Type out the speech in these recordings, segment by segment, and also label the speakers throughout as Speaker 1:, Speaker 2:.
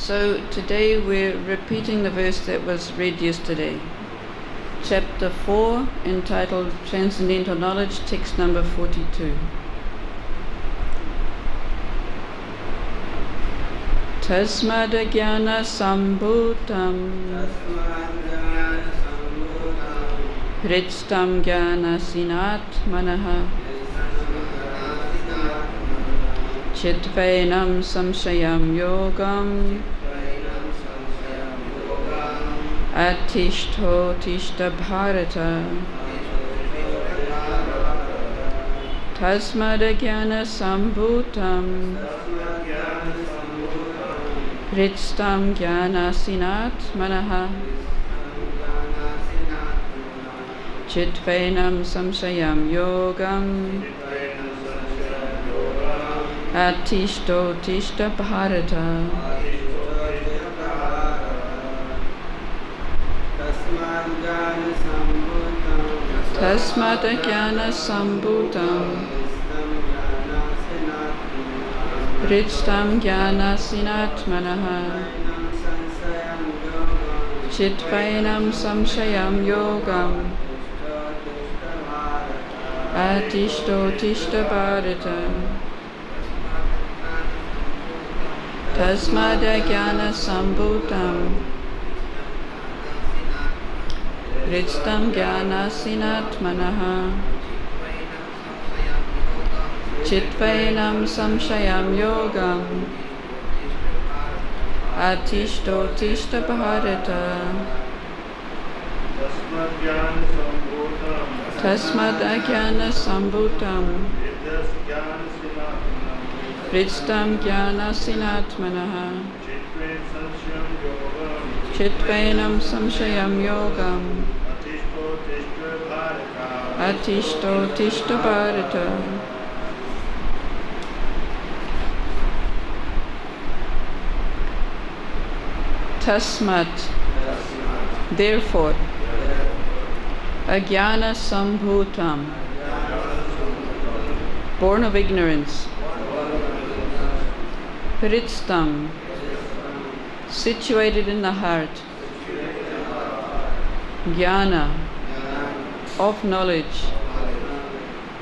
Speaker 1: So today we're repeating the verse that was read yesterday. Chapter 4, entitled Transcendental Knowledge, text number 42. Tasmad jnana sambhutam hridstam jnana sinatmanaha chitvainam samshayam yogam atishto tishta bharata tasmad jnana sambhutam hridstam jnana sinatmanaha chitvainam samshayam yogam atishto tishta bharata tasmat jnana sambhutam hridstam jnana sinatmanaha chitvainam samshayam yogam atishto tishta bharata tasmad jnana sambhutam hridstam jnana sinatmanaha chitvainam samshayam yogam atishto tishta bharata tasmad jnana sambhutam hridstam jnana sinatmanaha chitvainam samshayam yogam atishto tishta bharata. Tasmat, therefore, ajnana sambhutam, born of ignorance, hridstam, situated in the heart, jnana, of knowledge,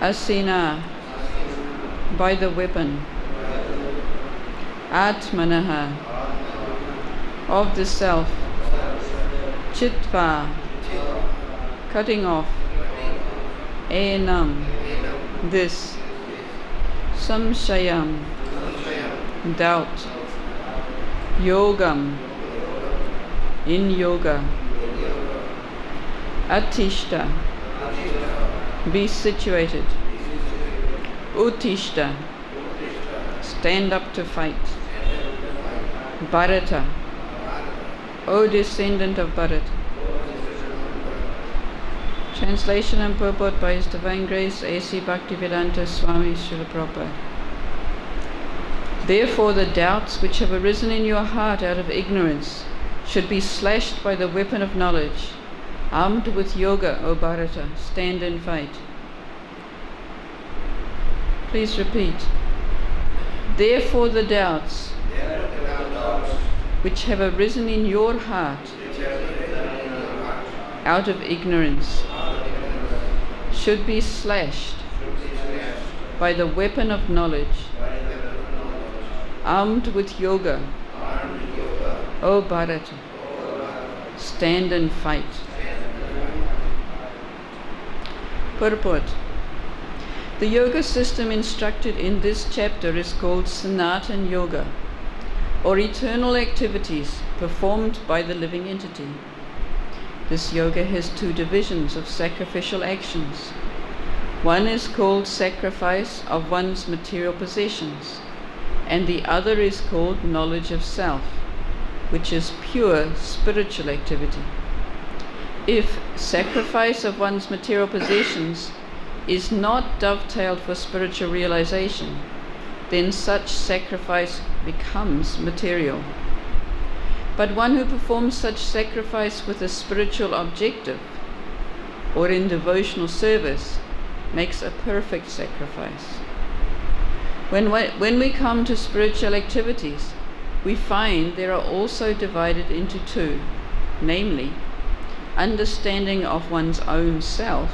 Speaker 1: asina, by the weapon, atmanaha, of the self, chitva, cutting off, enam, this, samshayam, doubt, yogam, in yoga, atishta, be situated, utishta, stand up to fight, bharata, O descendant of Bharata. Translation and purport by His Divine Grace A.C. Bhaktivedanta Swami Srila Prabhupada. Therefore the doubts which have arisen in your heart out of ignorance should be slashed by the weapon of knowledge. Armed with yoga, O Bharata, stand and fight. Please repeat. Therefore the doubts which have arisen in your heart out of ignorance should be slashed by the weapon of knowledge, armed with yoga, O Bharata, stand and fight. Purport. The yoga system instructed in this chapter is called Sanatana Yoga, or eternal activities performed by the living entity. This yoga has two divisions of sacrificial actions. One is called sacrifice of one's material possessions, and the other is called knowledge of self, which is pure spiritual activity. If sacrifice of one's material possessions is not dovetailed for spiritual realization, then such sacrifice becomes material. But one who performs such sacrifice with a spiritual objective or in devotional service makes a perfect sacrifice. When we come to spiritual activities, we find they are also divided into two, namely, understanding of one's own self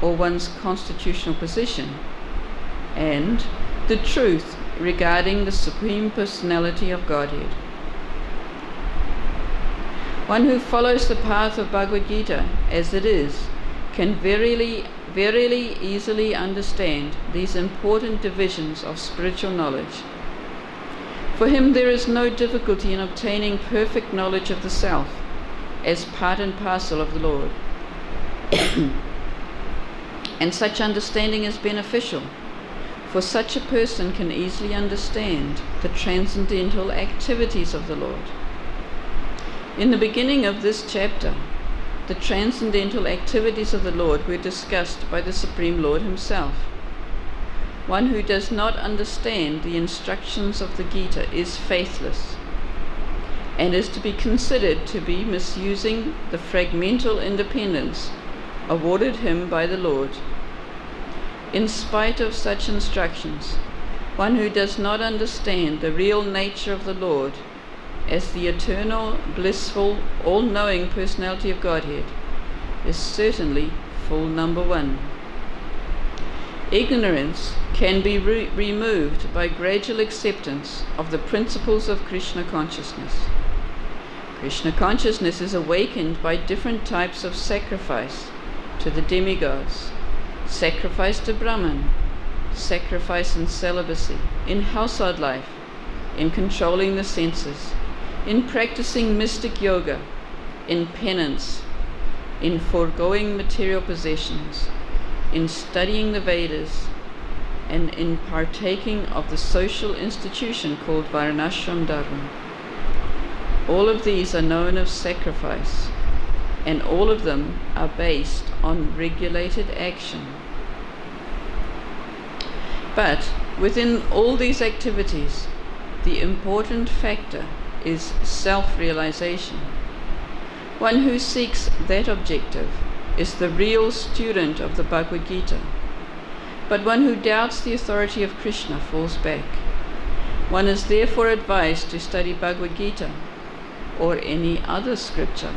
Speaker 1: or one's constitutional position, and the truth regarding the Supreme Personality of Godhead. One who follows the path of Bhagavad-Gita as it is can verily easily understand these important divisions of spiritual knowledge. For him there is no difficulty in obtaining perfect knowledge of the self as part and parcel of the Lord. And such understanding is beneficial, for such a person can easily understand the transcendental activities of the Lord. In the beginning of this chapter, the transcendental activities of the Lord were discussed by the Supreme Lord himself. One who does not understand the instructions of the Gita is faithless, and is to be considered to be misusing the fragmental independence awarded him by the Lord. In spite of such instructions, one who does not understand the real nature of the Lord as the eternal, blissful, all-knowing personality of Godhead is certainly fool number one. Ignorance can be removed by gradual acceptance of the principles of Krishna consciousness. Krishna consciousness is awakened by different types of sacrifice to the demigods, sacrifice to Brahman, sacrifice in celibacy, in household life, in controlling the senses, in practicing mystic yoga, in penance, in foregoing material possessions, in studying the Vedas, and in partaking of the social institution called Varnashram Dharma. All of these are known as sacrifice, and all of them are based on regulated action. But within all these activities, the important factor is self-realization. One who seeks that objective is the real student of the Bhagavad-Gita. But one who doubts the authority of Krishna falls back. One is therefore advised to study Bhagavad-Gita or any other scripture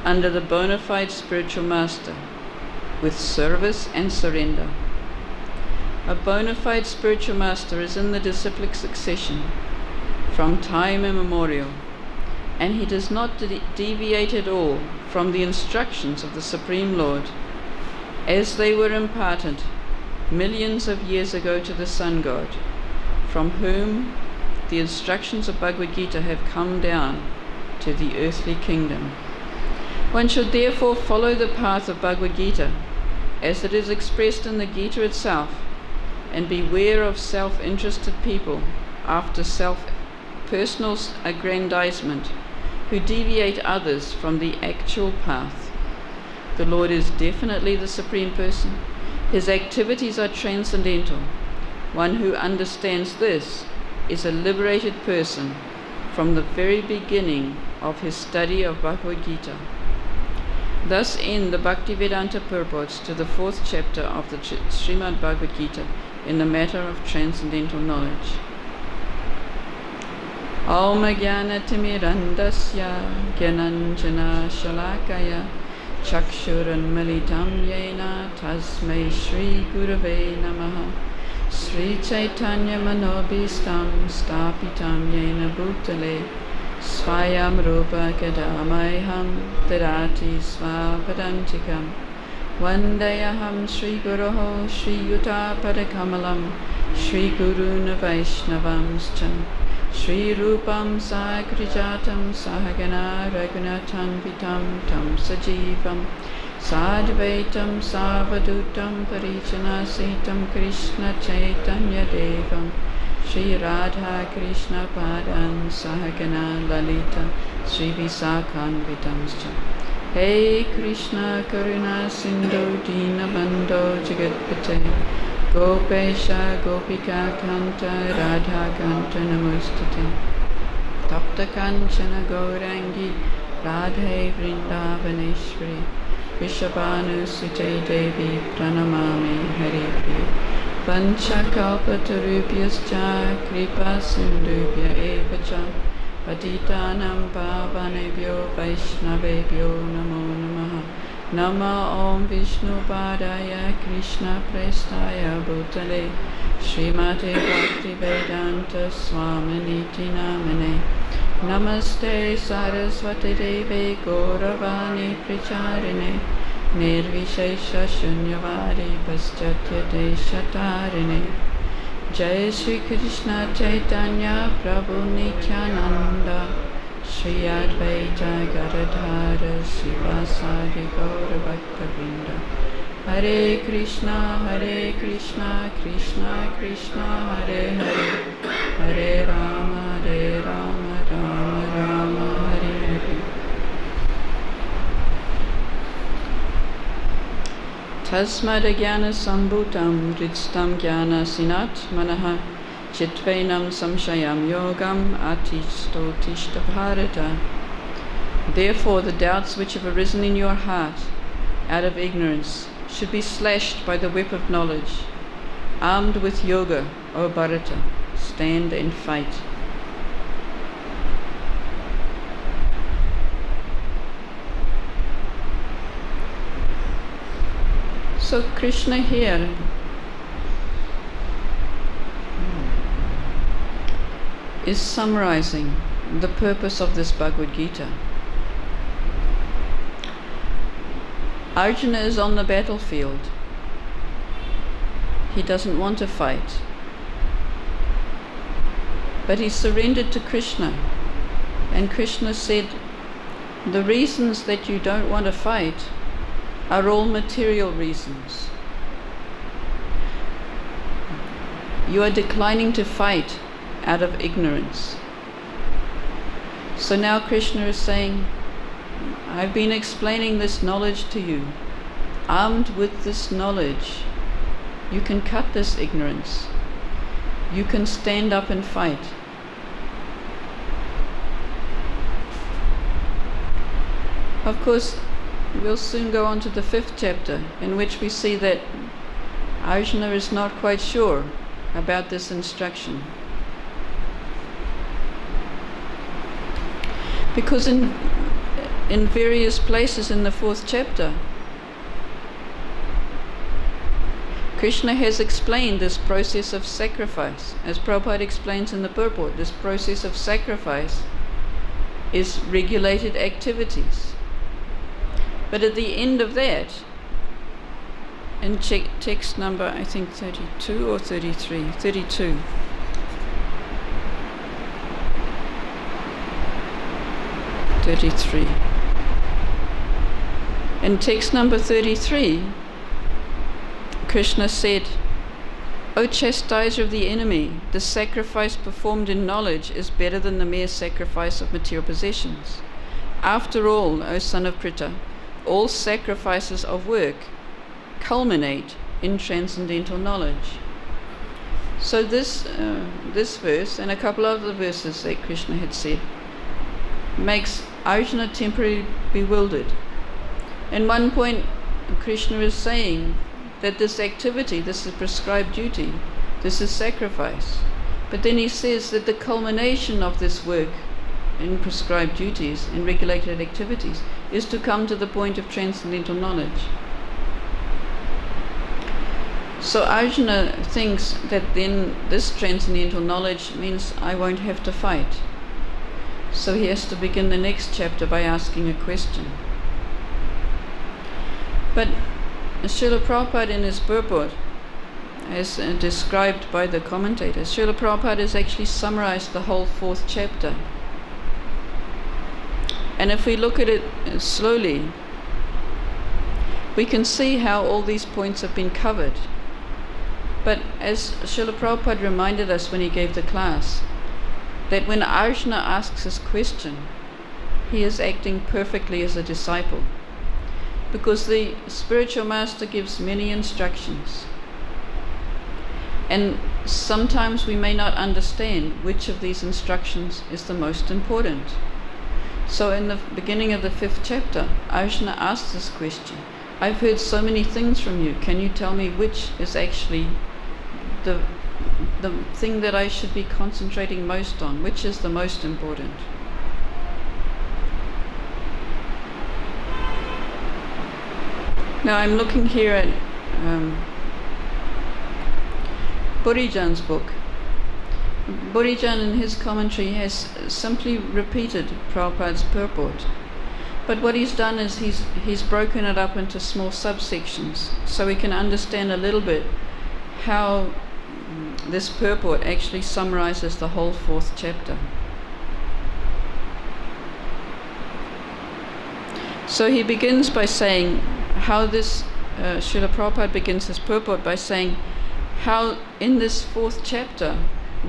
Speaker 1: under the bona fide spiritual master with service and surrender. A bona fide spiritual master is in the disciplic succession from time immemorial, and he does not deviate at all from the instructions of the Supreme Lord as they were imparted millions of years ago to the Sun God, from whom the instructions of Bhagavad-Gita have come down to the earthly kingdom. One should therefore follow the path of Bhagavad-Gita as it is expressed in the Gita itself, and beware of self-interested people after personal aggrandizement who deviate others from the actual path. The Lord is definitely the Supreme Person. His activities are transcendental. One who understands this is a liberated person from the very beginning of his study of Bhagavad-Gita. Thus end the Bhaktivedanta purports to the 4th chapter of the Srimad Bhagavad-Gita in the matter of transcendental knowledge. Om Jnana-timirandasya Gyananjana Shalakaya Chakshuranmilitam Yena Tasmai Shri Gurave Namaha Sri Chaitanya Manobhistam Stapitam Yena Bhutale Svayam Rupa Kadamayham Tadati Svapadantikam Vandayaham Sri Guruho Sri Yuta Padakamalam Sri Guruna Vaishnavamscha Sri Rupam Sagrijatam Sahagana Raghunatam Vitam Tam Sajivam Sadvaitam Savadutam Parijana Setam Krishna Chaitanya Devam Sri Radha Krishna Padan Sahagana Lalita Sri Visakhan Vitamscha. Hey Krishna Karuna Sindhu Dinabandho Jagatpate Gopesha Gopika Kanta Radha Kanta Namustate Tapta Kanchana Gaurangi Radhe Vrindavaneshwari Vishabhanu Sute Devi Pranamami Hari Priya Vanchakalpatarubhyascha kripa sindubhya eva cha patitanam pavanebhyo vaishnavebhyo namo namaha. Nama Om Vishnu Padaya Krishna Prestaya Bhutale Srimate Bhakti-Vedanta Swaminiti Namane. Namaste Saraswati Devi Gauravani Pracharine Nirvishesha Shunyavadi Paschatya Deshatarine. Jai Shri Krishna Chaitanya Prabhu Nityananda Shri Advaita Gadadhara Sivasadi Gaura Bhakta Vrinda. Hare Krishna Krishna Krishna Hare Hare, Hare Rama Rama Rama Hare Hare. Tasmad Jnana Sambhutam Dritstam Jnana Sinat Manaha Chitvenam Samshayam Yogam Atisto Tishta Bharata. Therefore the doubts which have arisen in your heart out of ignorance should be slashed by the whip of knowledge. Armed with yoga, O Bharata, stand and fight. So Krishna here is summarizing the purpose of this Bhagavad-Gita. Arjuna is on the battlefield. He doesn't want to fight. But he surrendered to Krishna. And Krishna said, the reasons that you don't want to fight are all material reasons. You are declining to fight out of ignorance. So now Krishna is saying, I've been explaining this knowledge to you. Armed with this knowledge, you can cut this ignorance. You can stand up and fight. Of course, we'll soon go on to the 5th chapter, in which we see that Arjuna is not quite sure about this instruction. Because in various places in the 4th chapter, Krishna has explained this process of sacrifice. As Prabhupada explains in the purport, this process of sacrifice is regulated activities. But at the end of that, in text number, I think 32 or 33, 32. In text number 33, Krishna said, O chastiser of the enemy, the sacrifice performed in knowledge is better than the mere sacrifice of material possessions. After all, O son of Pritha, all sacrifices of work culminate in transcendental knowledge. So this verse and a couple of other verses that Krishna had said makes Arjuna temporarily bewildered. In one point, Krishna is saying that this activity, this is prescribed duty, this is sacrifice. But then he says that the culmination of this work in prescribed duties, in regulated activities, is to come to the point of transcendental knowledge. So Arjuna thinks that then this transcendental knowledge means I won't have to fight. So he has to begin the next chapter by asking a question. But Srila Prabhupada in his purport, as described by the commentators, Srila Prabhupada has actually summarized the whole 4th chapter. And if we look at it slowly, we can see how all these points have been covered. But as Srila Prabhupada reminded us when he gave the class, that when Arjuna asks his question, he is acting perfectly as a disciple. Because the spiritual master gives many instructions. And sometimes we may not understand which of these instructions is the most important. So in the beginning of the 5th chapter, Arjuna asks this question. I've heard so many things from you. Can you tell me which is actually the thing that I should be concentrating most on, which is the most important. Now I'm looking here at Burijan's book. Burijan in his commentary has simply repeated Prabhupada's purport. But what he's done is he's broken it up into small subsections so we can understand a little bit how this purport actually summarizes the whole 4th chapter. So he begins by saying how this, Srila Prabhupada begins his purport by saying how in this 4th chapter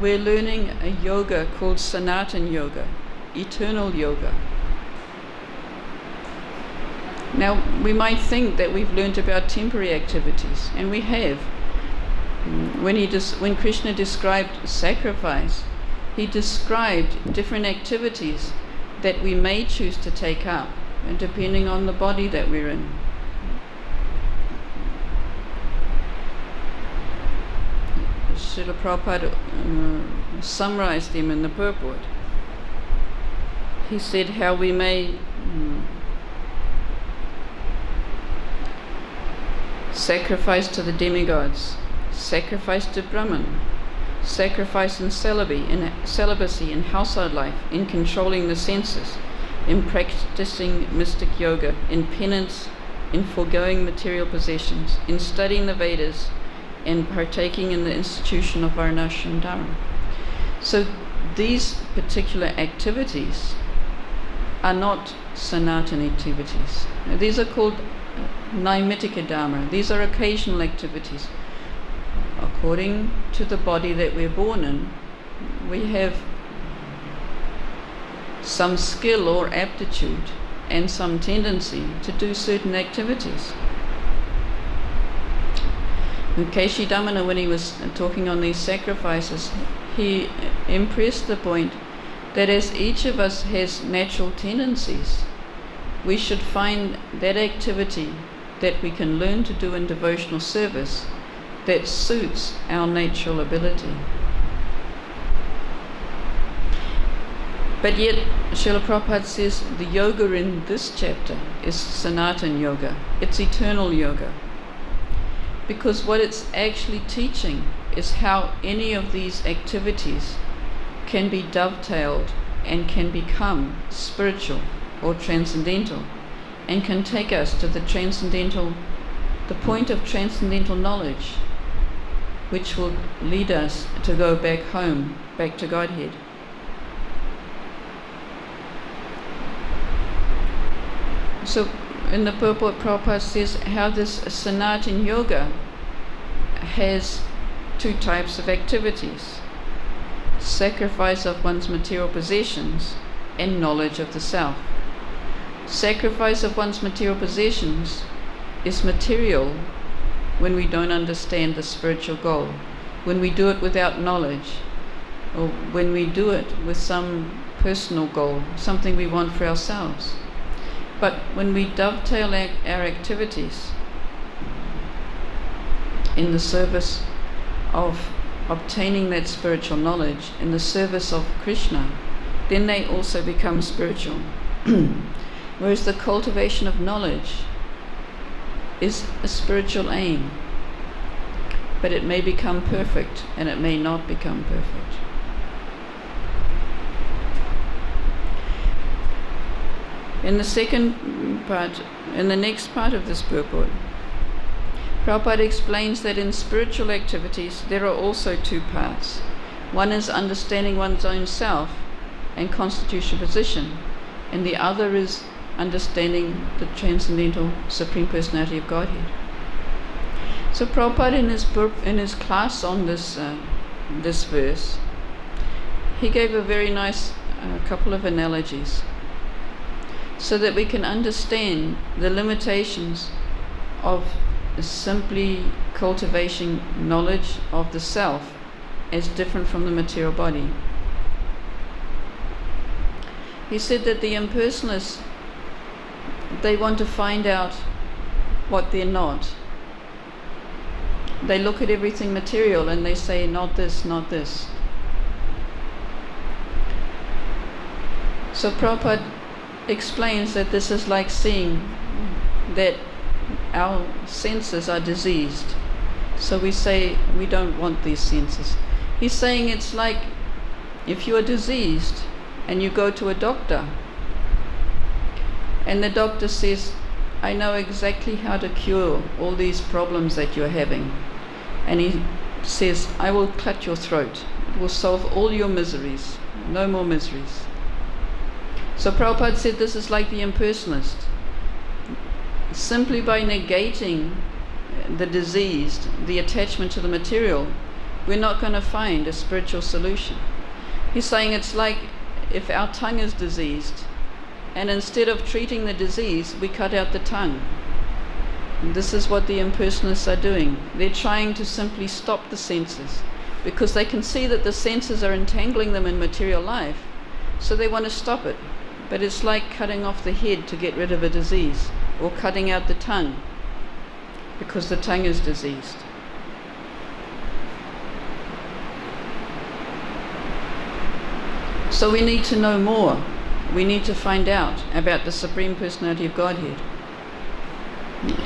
Speaker 1: we're learning a yoga called Sanatan Yoga, eternal yoga. Now, we might think that we've learned about temporary activities, and we have. When Krishna described sacrifice, he described different activities that we may choose to take up, and depending on the body that we're in. Srila Prabhupada summarized them in the purport. He said how we may sacrifice to the demigods, sacrifice to Brahman, sacrifice in celibacy, in household life, in controlling the senses, in practicing mystic yoga, in penance, in foregoing material possessions, in studying the Vedas, and partaking in the institution of Varnashram Dharma. So these particular activities are not Sanatana activities. These are called Naimitika Dharma. These are occasional activities. According to the body that we're born in, we have some skill or aptitude and some tendency to do certain activities. And Keshi Damana, when he was talking on these sacrifices, he impressed the point that as each of us has natural tendencies, we should find that activity that we can learn to do in devotional service that suits our natural ability. But yet, Srila Prabhupada says the yoga in this chapter is Sanatan Yoga. It's eternal yoga. Because what it's actually teaching is how any of these activities can be dovetailed and can become spiritual or transcendental, and can take us to the point of transcendental knowledge, which will lead us to go back home, back to Godhead. So in the purport, Prabhupada says how this Sanatan Yoga has 2 types of activities: sacrifice of one's material possessions and knowledge of the self. Sacrifice of one's material possessions is material when we don't understand the spiritual goal, when we do it without knowledge, or when we do it with some personal goal, something we want for ourselves. But when we dovetail our activities in the service of obtaining that spiritual knowledge, in the service of Krishna, then they also become spiritual. Whereas the cultivation of knowledge is a spiritual aim, but it may become perfect and it may not become perfect. In the second part, in the next part of this purport, Prabhupada explains that in spiritual activities there are also 2 parts. One is understanding one's own self and constitutional position, and the other is understanding the transcendental Supreme Personality of Godhead. So Prabhupada in his class on this verse, he gave a very nice couple of analogies so that we can understand the limitations of simply cultivating knowledge of the self as different from the material body. He said that the impersonalists, they want to find out what they're not. they look at everything material and they say, not this, not this. So Prabhupada explains that this is like seeing that our senses are diseased. So we say, we don't want these senses. He's saying it's like if you are diseased and you go to a doctor and the doctor says, I know exactly how to cure all these problems that you're having. And he says, I will cut your throat. It will solve all your miseries. No more miseries. So Prabhupada said this is like the impersonalist. Simply by negating the diseased, the attachment to the material, we're not going to find a spiritual solution. He's saying it's like if our tongue is diseased, and instead of treating the disease, we cut out the tongue. And this is what the impersonalists are doing. They're trying to simply stop the senses, because they can see that the senses are entangling them in material life, so they want to stop it. But it's like cutting off the head to get rid of a disease, or cutting out the tongue, because the tongue is diseased. So we need to know more. We need to find out about the Supreme Personality of Godhead.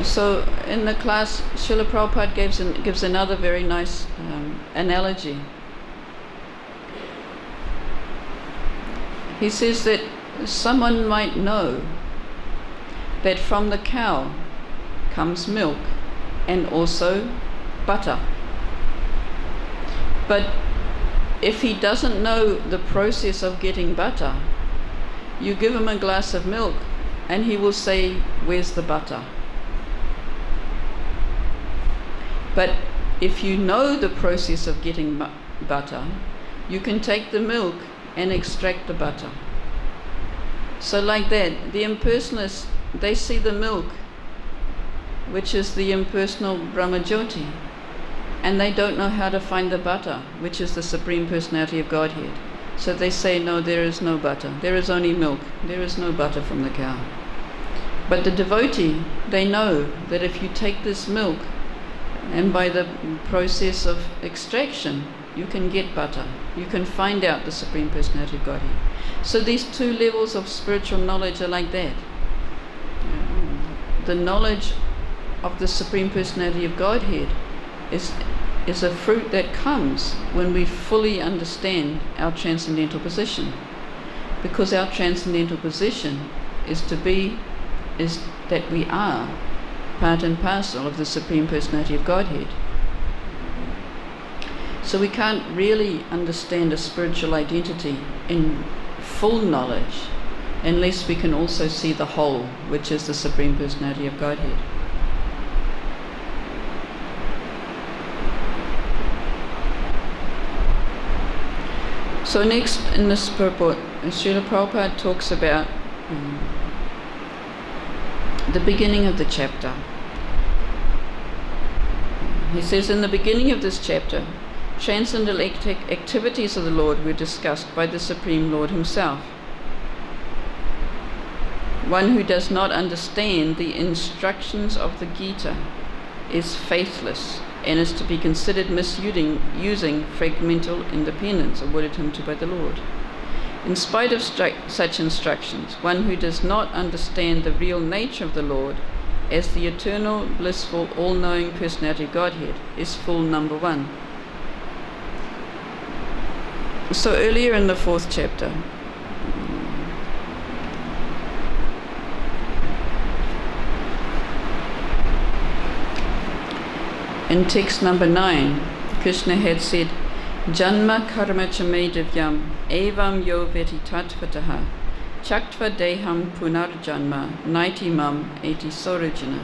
Speaker 1: So in the class, Srila Prabhupada gives another very nice analogy. He says that someone might know that from the cow comes milk and also butter. But if he doesn't know the process of getting butter, you give him a glass of milk and he will say, where's the butter? But if you know the process of getting butter, you can take the milk and extract the butter. So like that, the impersonalists, they see the milk, which is the impersonal Brahmajyoti, and they don't know how to find the butter, which is the Supreme Personality of Godhead. So they say, no, there is no butter. There is only milk. There is no butter from the cow. But the devotee, they know that if you take this milk, and by the process of extraction, you can get butter. You can find out the Supreme Personality of Godhead. So these two levels of spiritual knowledge are like that. The knowledge of the Supreme Personality of Godhead is a fruit that comes when we fully understand our transcendental position. Because our transcendental position is that we are part and parcel of the Supreme Personality of Godhead. So we can't really understand a spiritual identity in full knowledge unless we can also see the whole, which is the Supreme Personality of Godhead. So next in this purport, Srila Prabhupada talks about the beginning of the chapter. He says, in the beginning of this chapter, transcendental activities of the Lord were discussed by the Supreme Lord himself. One who does not understand the instructions of the Gita is faithless and is to be considered using fragmental independence awarded him by the Lord. In spite of such instructions, one who does not understand the real nature of the Lord as the eternal, blissful, all-knowing Personality of Godhead is fool number one. So earlier in the 4th chapter, in text number 9, Krishna had said, Janma karma chame divyam evam yo veti tatvataha chaktva deham punarjanma naitimam eti sorajana.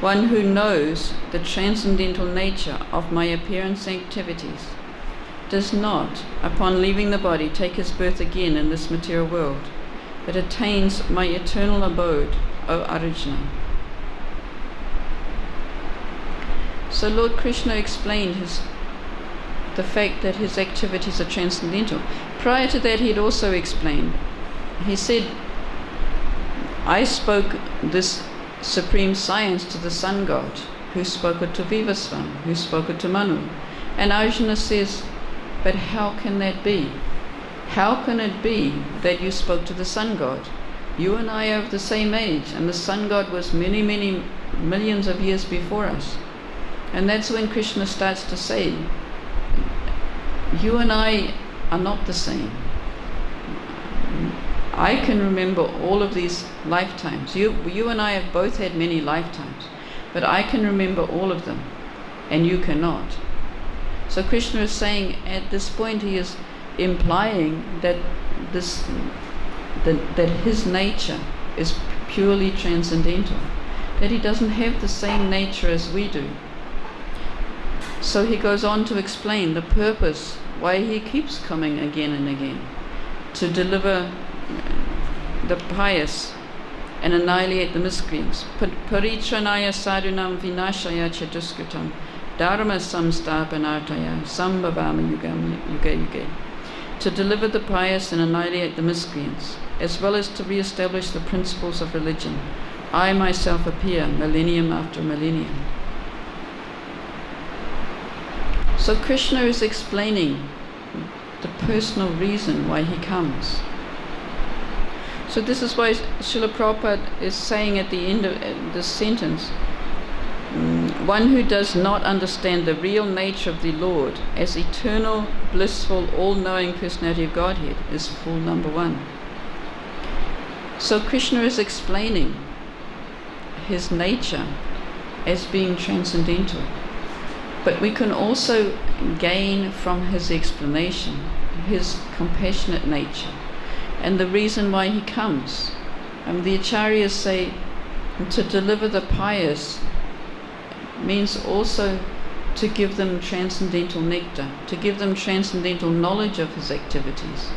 Speaker 1: One who knows the transcendental nature of my appearance and activities does not, upon leaving the body, take his birth again in this material world, but attains my eternal abode, O Arjuna. So Lord Krishna explained the fact that his activities are transcendental. Prior to that, he had also explained. He said, I spoke this supreme science to the sun god. who spoke it to Vivasvan, who spoke it to Manu. And Arjuna says, but how can that be? How can it be that you spoke to the sun god? You and I are of the same age, and the sun god was many, many millions of years before us. And that's when Krishna starts to say, you and I are not the same. I can remember all of these lifetimes. You and I have both had many lifetimes, but I can remember all of them, and you cannot. So Krishna is saying, at this point he is implying that that his nature is purely transcendental, that he doesn't have the same nature as we do. So he goes on to explain the purpose why he keeps coming again and again, to deliver the pious and annihilate the miscreants. Paritranaya sadhunam vinashaya chatuskritam dharma samstapanartaya sambhavama yuga yuga. To deliver the pious and annihilate the miscreants, as well as to re-establish the principles of religion, I myself appear millennium after millennium. So Krishna is explaining the personal reason why he comes. So this is why Srila Prabhupada is saying at the end of this sentence, one who does not understand the real nature of the Lord as eternal, blissful, all-knowing personality of Godhead is fool number one. So Krishna is explaining his nature as being transcendental. But we can also gain from his explanation his compassionate nature and the reason why he comes. The Acharyas say to deliver the pious means also to give them transcendental nectar, to give them transcendental knowledge of his activities.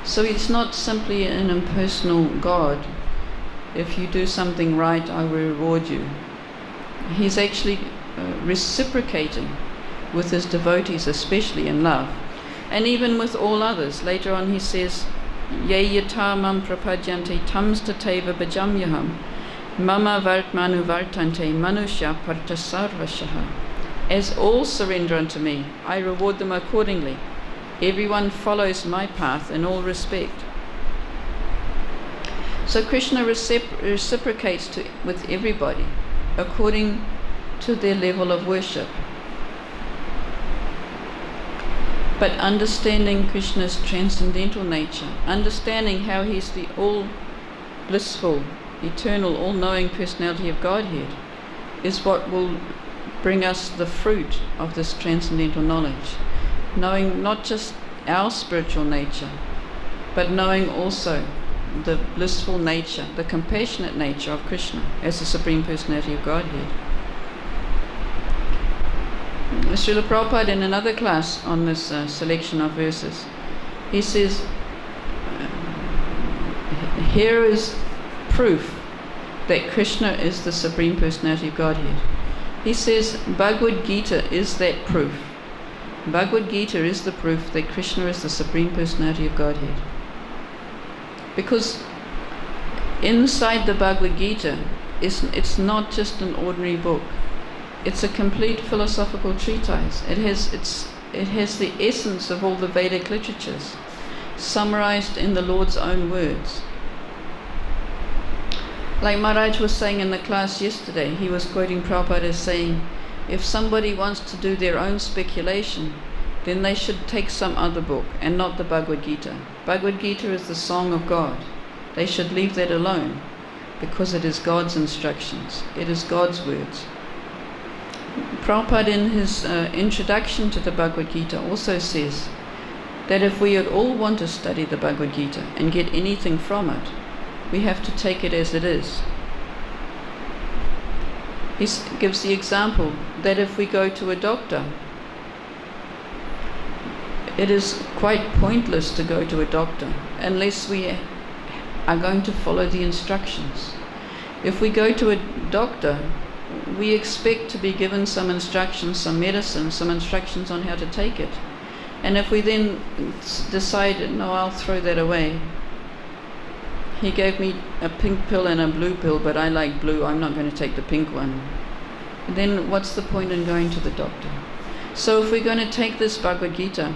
Speaker 1: So it's not simply an impersonal God. If you do something right, I will reward you. He's actually reciprocating with his devotees, especially in love, and even with all others. Later on he says, Ye yata mam prapadyante tams tateva bhajamyaham mama vartmanu vartante manusya partasarvashaha. As all surrender unto me, I reward them accordingly. Everyone follows my path in all respect. So Krishna reciprocates with everybody according to their level of worship. But understanding Krishna's transcendental nature, understanding how he's the all-blissful, eternal, all-knowing personality of Godhead, is what will bring us the fruit of this transcendental knowledge. Knowing not just our spiritual nature, but knowing also the blissful nature, the compassionate nature of Krishna as the Supreme Personality of Godhead. Srila Prabhupada, in another class on this selection of verses, he says, here is proof that Krishna is the Supreme Personality of Godhead. He says, Bhagavad-Gita is that proof. Bhagavad-Gita is the proof that Krishna is the Supreme Personality of Godhead. Because inside the Bhagavad-Gita, it's not just an ordinary book. It's a complete philosophical treatise. It has the essence of all the Vedic literatures, summarized in the Lord's own words. Like Maharaj was saying in the class yesterday, he was quoting Prabhupada as saying, if somebody wants to do their own speculation, then they should take some other book and not the Bhagavad-Gita. Bhagavad-Gita is the song of God. They should leave that alone because it is God's instructions. It is God's words. Prabhupada in his introduction to the Bhagavad-Gita also says that if we at all want to study the Bhagavad-Gita and get anything from it, we have to take it as it is. He gives the example that if we go to a doctor, it is quite pointless to go to a doctor unless we are going to follow the instructions. If we go to a doctor, we expect to be given some instructions, some medicine, some instructions on how to take it. And if we then decide, no, I'll throw that away. He gave me a pink pill and a blue pill, but I like blue, I'm not going to take the pink one. then what's the point in going to the doctor? So if we're going to take this Bhagavad-Gita,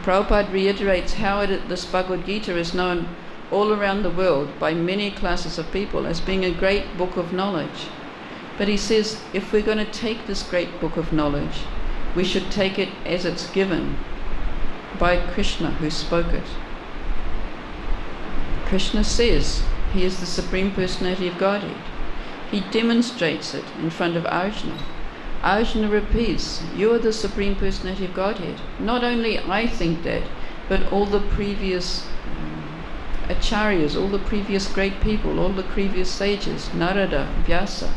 Speaker 1: Prabhupada reiterates how this Bhagavad-Gita is known all around the world by many classes of people as being a great book of knowledge. But he says, if we're going to take this great book of knowledge, we should take it as it's given by Krishna, who spoke it. Krishna says he is the Supreme Personality of Godhead. He demonstrates it in front of Arjuna. Arjuna repeats, you are the Supreme Personality of Godhead. Not only I think that, but all the previous acharyas, all the previous great people, all the previous sages, Narada, Vyasa,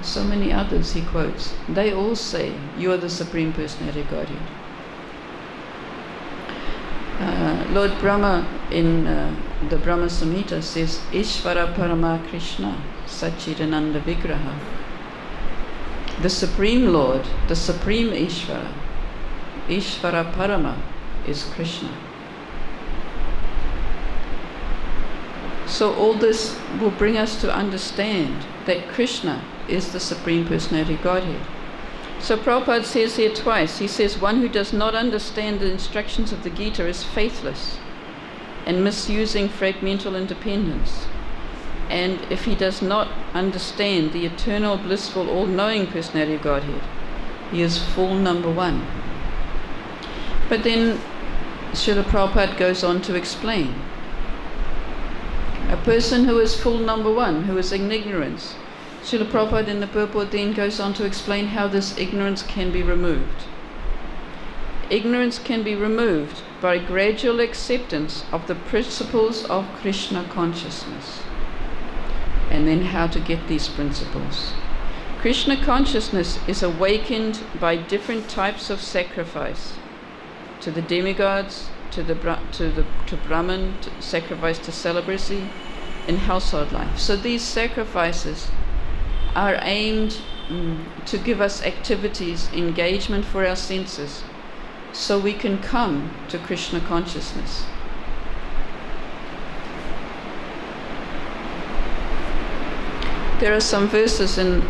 Speaker 1: so many others he quotes, they all say, you are the Supreme Personality of Godhead. Lord Brahma in the Brahma Samhita says, Ishvara Parama Krishna Sachidananda Vigraha. The Supreme Lord, the Supreme Ishvara, Ishvara Parama is Krishna. So all this will bring us to understand that Krishna is the Supreme Personality of Godhead. So Prabhupada says here twice, he says, one who does not understand the instructions of the Gita is faithless and misusing fragmental independence. And if he does not understand the eternal, blissful, all-knowing Personality of Godhead, he is full number one. But then Srila Prabhupada goes on to explain. A person who is full number one, who is in ignorance, Srila Prabhupada in the purport then goes on to explain how this ignorance can be removed. Ignorance can be removed by gradual acceptance of the principles of Krishna consciousness. And then how to get these principles. Krishna consciousness is awakened by different types of sacrifice. To the demigods, to Brahman, sacrifice to celibacy, in household life. So these sacrifices are aimed to give us activities, engagement for our senses, so we can come to Krishna consciousness. There are some verses in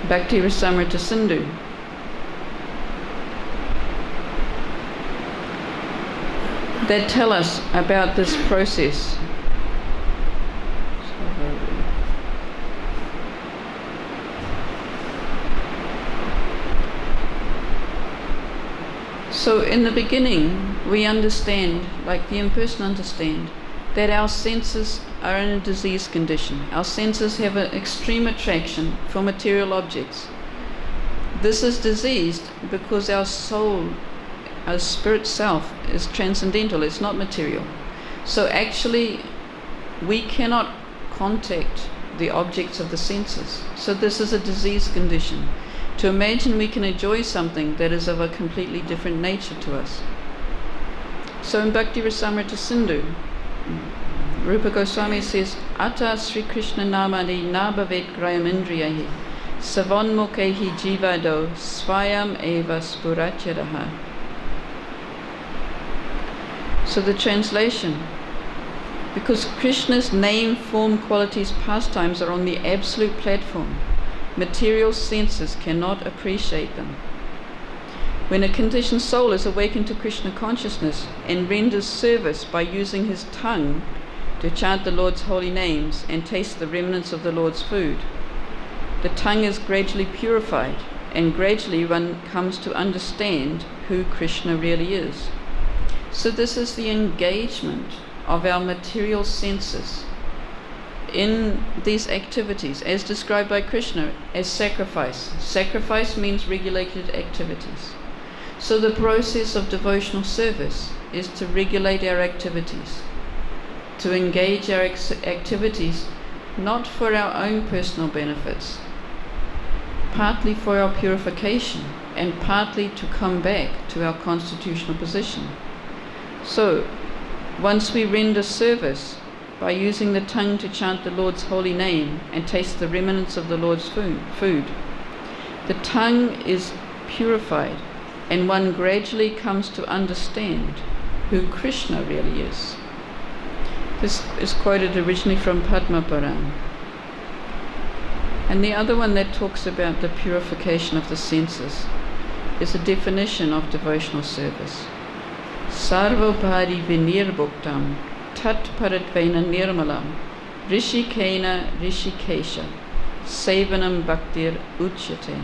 Speaker 1: Bhakti Rasamrita Sindhu that tell us about this process. So in the beginning, we understand, like the in-person understand, that our senses are in a disease condition. Our senses have an extreme attraction for material objects. This is diseased because our soul, our spirit self, is transcendental, it's not material. So actually, we cannot contact the objects of the senses. So this is a disease condition. To imagine we can enjoy something that is of a completely different nature to us. So in Bhakti Rasamrita Sindhu, Rupa Goswami says, Ata Sri Krishna Namani Nabhavet Grayam Indriyahi Savonmukhehi Jivado Svayam Eva Spuracharaha. So the translation, because Krishna's name, form, qualities, pastimes are on the absolute platform, material senses cannot appreciate them. When a conditioned soul is awakened to Krishna consciousness and renders service by using his tongue to chant the Lord's holy names and taste the remnants of the Lord's food, the tongue is gradually purified and gradually one comes to understand who Krishna really is. So this is the engagement of our material senses in these activities as described by Krishna as sacrifice. Sacrifice means regulated activities. So the process of devotional service is to regulate our activities, to engage our activities not for our own personal benefits, partly for our purification and partly to come back to our constitutional position. So once we render service by using the tongue to chant the Lord's holy name and taste the remnants of the Lord's food, the tongue is purified and one gradually comes to understand who Krishna really is. This is quoted originally from Padma Puran. And the other one that talks about the purification of the senses is a definition of devotional service. Sarvopari vinirbhuktam tat paratvena nirmalam rishikena rishikesha sevanam bhaktir uchyate.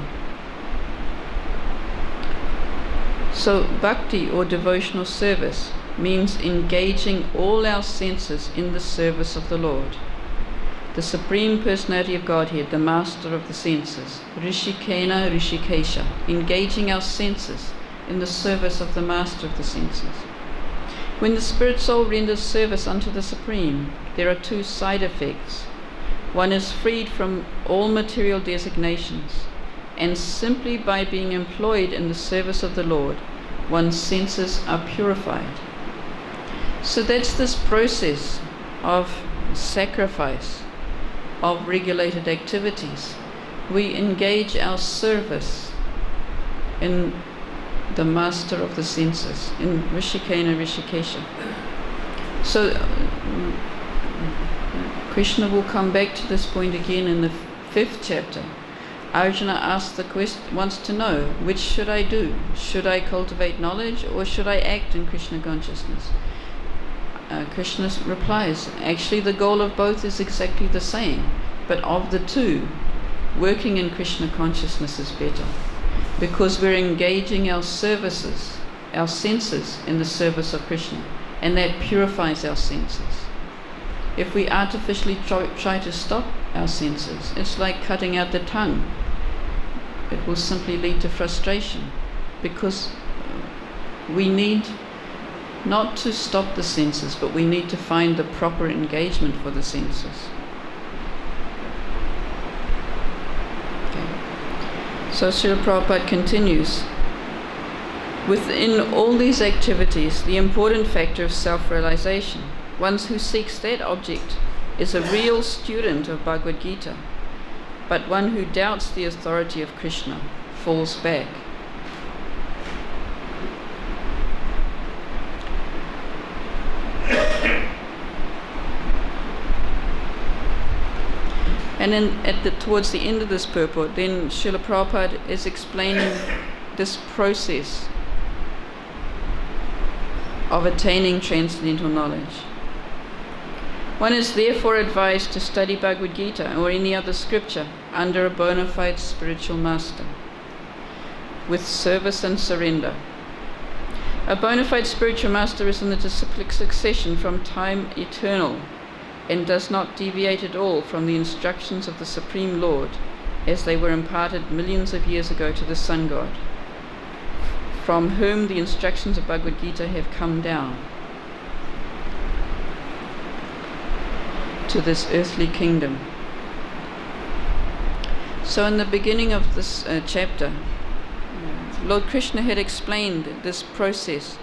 Speaker 1: So bhakti, or devotional service, means engaging all our senses in the service of the Lord, the Supreme Personality of Godhead, the Master of the senses. Rishikena rishikesha, engaging our senses in the service of the Master of the senses. When the spirit soul renders service unto the Supreme, there are two side effects. One is freed from all material designations, and simply by being employed in the service of the Lord, one's senses are purified. So that's this process of sacrifice, of regulated activities. We engage our service in the Master of the senses, in Rishikena Rishikesha. So Krishna will come back to this point again in the 5th chapter. Arjuna asks wants to know, which should I do? Should I cultivate knowledge, or should I act in Krishna consciousness? Krishna replies, actually the goal of both is exactly the same, but of the two, working in Krishna consciousness is better, because we're engaging our senses in the service of Krishna, and that purifies our senses. If we artificially try to stop our senses, it's like cutting out the tongue. It will simply lead to frustration, because we need not to stop the senses, but we need to find the proper engagement for the senses. Okay. So Srila Prabhupada continues, within all these activities, the important factor of self-realization. One who seeks that object is a real student of Bhagavad-Gita, but one who doubts the authority of Krishna falls back. And towards the end of this purport, then Srila Prabhupada is explaining this process of attaining transcendental knowledge. One is therefore advised to study Bhagavad-Gita or any other scripture under a bona fide spiritual master, with service and surrender. A bona fide spiritual master is in the disciplic succession from time eternal, and does not deviate at all from the instructions of the Supreme Lord as they were imparted millions of years ago to the Sun God, from whom the instructions of Bhagavad-Gita have come down to this earthly kingdom. So in the beginning of this chapter, Lord Krishna had explained this process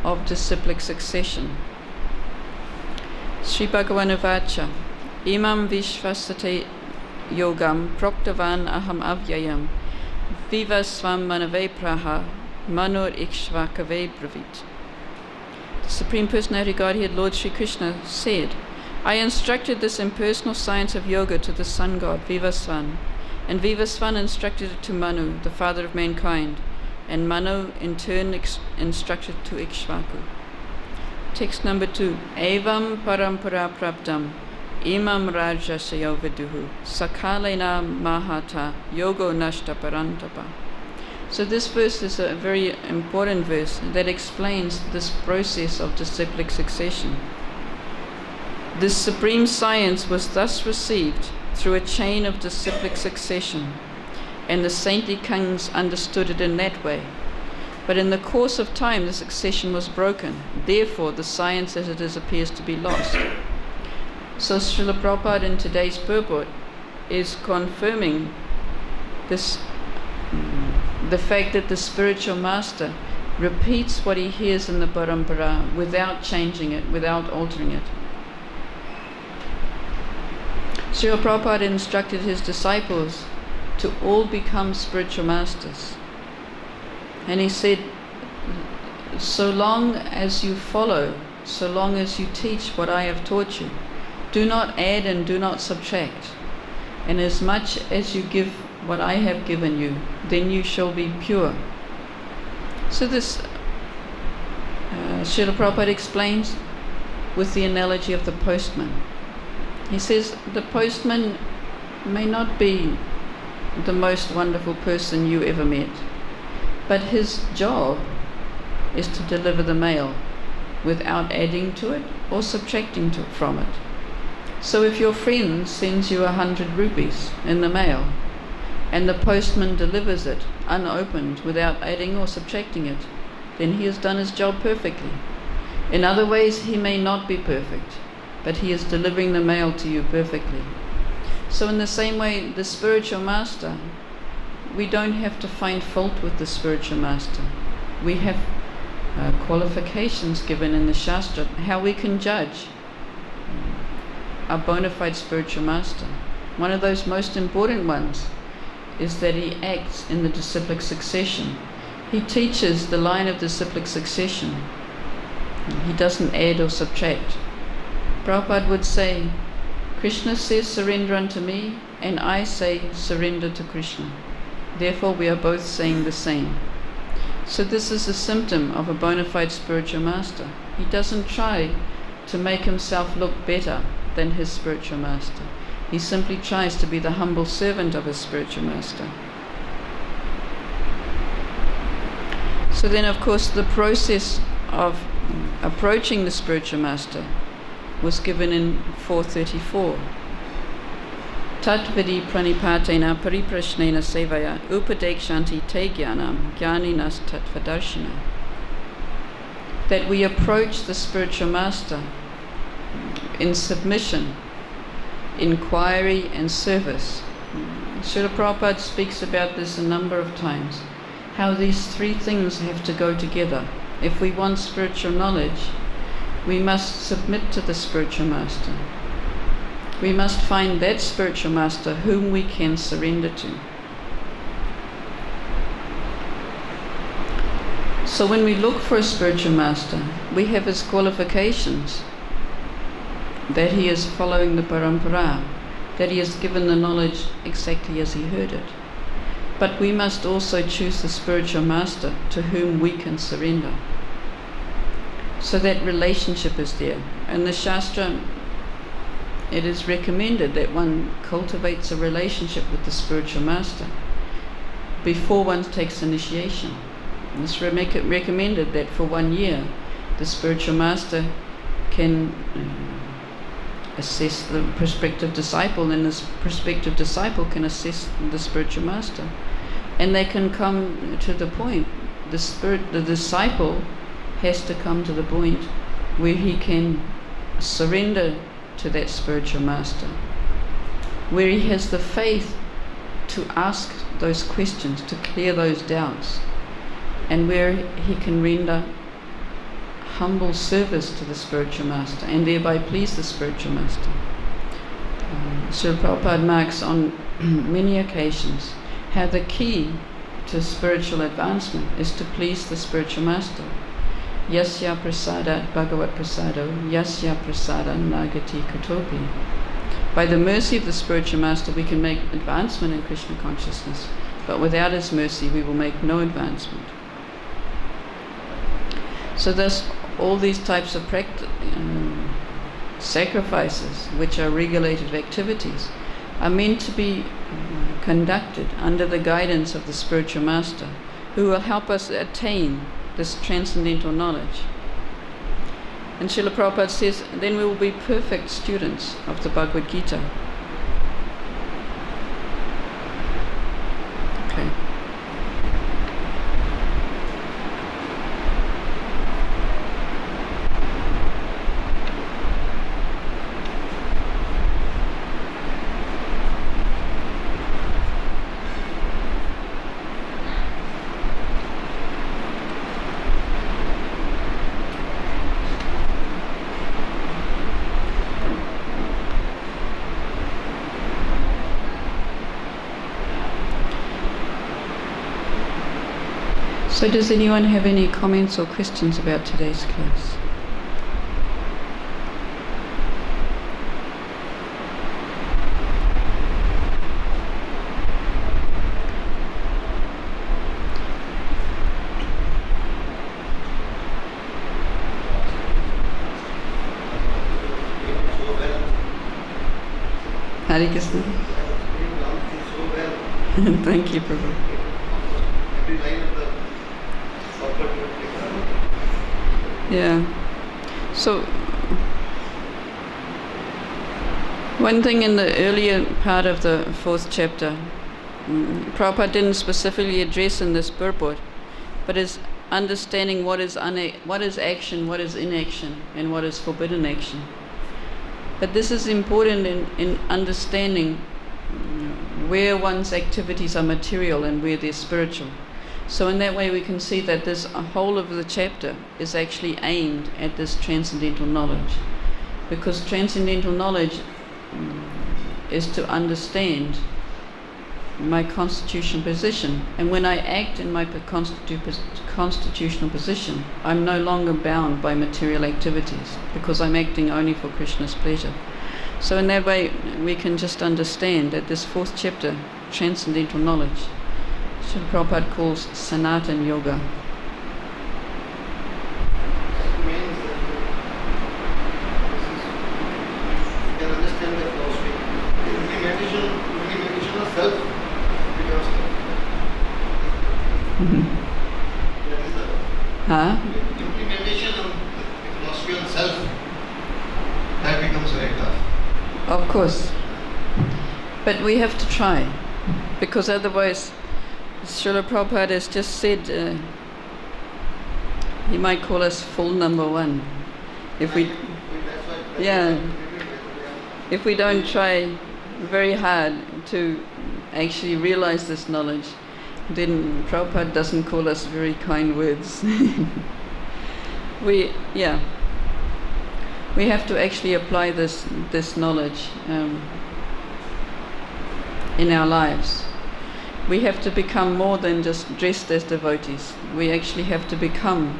Speaker 1: of disciplic succession. Sri Bhagavan Uvacha, Imam Vishvasate Yogam Proktavan Aham Avyayam Vivasvam Manave Praha Manur Ikshvakave Bravit. The Supreme Personality Godhead Lord Sri Krishna said, I instructed this impersonal science of yoga to the sun god Vivasvan, and Vivasvan instructed it to Manu, the father of mankind, and Manu in turn instructed to Ikshvaku. Text number 2. Evam parampara prabdam imam rajasayo viduhu sakalena mahata yogo nashta parantapa. So this verse is a very important verse that explains this process of disciplic succession. This supreme science was thus received through a chain of disciplic succession, and the saintly kings understood it in that way. But in the course of time, the succession was broken. Therefore, the science as it is appears to be lost. So Srila Prabhupada in today's purport is confirming this, the fact that the spiritual master repeats what he hears in the parampara without changing it, without altering it. Srila Prabhupada instructed his disciples to all become spiritual masters. And he said, so long as you follow, so long as you teach what I have taught you, do not add and do not subtract. and as much as you give what I have given you, then you shall be pure. So this Srila Prabhupada explains with the analogy of the postman. He says the postman may not be the most wonderful person you ever met, but his job is to deliver the mail without adding to it or subtracting from it. So if your friend sends you 100 rupees in the mail and the postman delivers it unopened without adding or subtracting it, then he has done his job perfectly. In other ways he may not be perfect, but he is delivering the mail to you perfectly. So in the same way, the spiritual master, we don't have to find fault with the spiritual master. We have qualifications given in the Shastra, how we can judge a bona fide spiritual master. One of those most important ones is that he acts in the disciplic succession. He teaches the line of disciplic succession. He doesn't add or subtract. Prabhupada would say, Krishna says surrender unto me, and I say surrender to Krishna. Therefore we are both saying the same. So this is a symptom of a bona fide spiritual master. He doesn't try to make himself look better than his spiritual master. He simply tries to be the humble servant of his spiritual master. So then, of course, the process of approaching the spiritual master was given in 434. Tatvidi pranipatena pariprashnena sevaya upadekshanti te jnanam jnaninas tattvadarshina. That we approach the spiritual master in submission, inquiry and service. Srila Prabhupada speaks about this a number of times, how these three things have to go together. If we want spiritual knowledge, we must submit to the spiritual master. We must find that spiritual master whom we can surrender to. So when we look for a spiritual master, we have his qualifications, that he is following the parampara, that he has given the knowledge exactly as he heard it. But we must also choose the spiritual master to whom we can surrender. So that relationship is there. In the Shastra, it is recommended that one cultivates a relationship with the spiritual master before one takes initiation. It's recommended that for 1 year the spiritual master can assess the prospective disciple, and this prospective disciple can assess the spiritual master, and they can come to the point. The disciple has to come to the point where he can surrender to that spiritual master, where he has the faith to ask those questions, to clear those doubts, and where he can render humble service to the spiritual master and thereby please the spiritual master. Srila Prabhupada marks on many occasions how the key to spiritual advancement is to please the spiritual master. Yasya prasada Bhagavat prasado, yasya prasada nagati kutopi. By the mercy of the spiritual master we can make advancement in Krishna consciousness, but without his mercy we will make no advancement. So thus all these types of sacrifices, which are regulated activities, are meant to be conducted under the guidance of the spiritual master, who will help us attain this transcendental knowledge. And Srila Prabhupada says, then we will be perfect students of the Bhagavad-Gita. Okay. So does anyone have any comments or questions about today's class? Hare Krishna. Thank you, Prabhu.
Speaker 2: Every line of the purport.
Speaker 1: Yeah. So, one thing in the earlier part of the 4th chapter, Prabhupada didn't specifically address in this purport, but is understanding what is action, what is inaction, and what is forbidden action. But this is important in understanding where one's activities are material and where they're spiritual. So in that way we can see that this whole of the chapter is actually aimed at this transcendental knowledge. Because transcendental knowledge is to understand my constitutional position. And when I act in my constitutional position, I'm no longer bound by material activities because I'm acting only for Krishna's pleasure. So in that way we can just understand that this 4th chapter, transcendental knowledge, Srila Prabhupada calls Sanatana Yoga.
Speaker 2: It means that you can understand the philosophy. The meditation of self becomes that is the implementation of the philosophy on self, that becomes very tough.
Speaker 1: Of course. But we have to try, because otherwise Srila Prabhupada has just said he might call us fool number 1 if we if we don't try very hard to actually realize this knowledge. Then Prabhupada doesn't call us very kind words. We have to actually apply this knowledge in our lives. We have to become more than just dressed as devotees. We actually have to become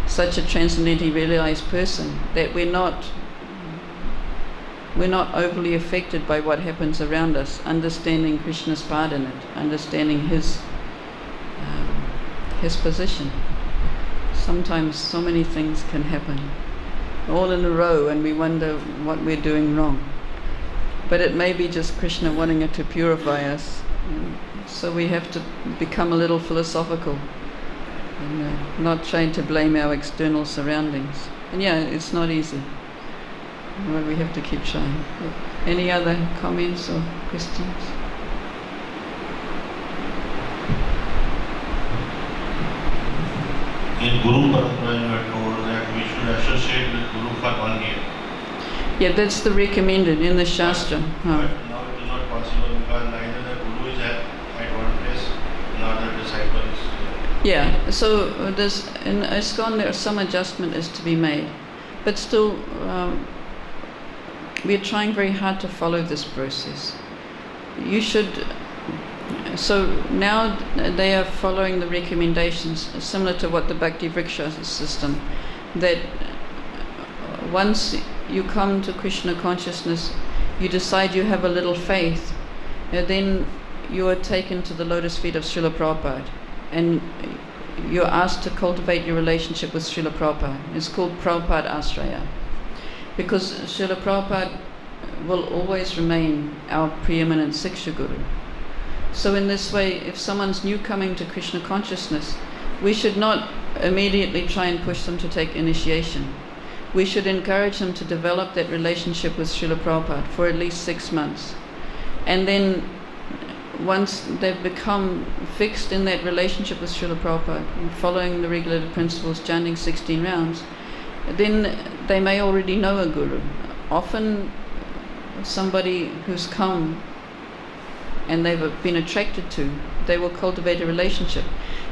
Speaker 1: such a transcendently realized person that we're not overly affected by what happens around us, understanding Krishna's part in it, understanding his position. Sometimes so many things can happen all in a row and we wonder what we're doing wrong. But it may be just Krishna wanting it to purify us. So we have to become a little philosophical and not trying to blame our external surroundings. And it's not easy. But we have to keep trying. Any other comments or questions?
Speaker 3: In Guru Parampara you are told that we should associate with Guru for 1 year.
Speaker 1: Yeah, that's the recommended in the Shastra.
Speaker 3: But now it is not possible because neither the Guru is at one place nor the disciple is.
Speaker 1: Yeah, so there's in ISKCON there some adjustment is to be made. But still we are trying very hard to follow this process. You should. So now they are following the recommendations similar to what the Bhakti Vriksha system, that once you come to Krishna consciousness, you decide you have a little faith, then you are taken to the lotus feet of Srila Prabhupada and you're asked to cultivate your relationship with Srila Prabhupada. It's called Prabhupada Ashraya, because Srila Prabhupada will always remain our preeminent Siksha Guru. So in this way, if someone's new coming to Krishna consciousness, we should not immediately try and push them to take initiation. We should encourage them to develop that relationship with Srila Prabhupada for at least 6 months. And then once they've become fixed in that relationship with Srila Prabhupada, following the regulated principles, chanting 16 rounds, then they may already know a guru. Often somebody who's come and they've been attracted to, they will cultivate a relationship.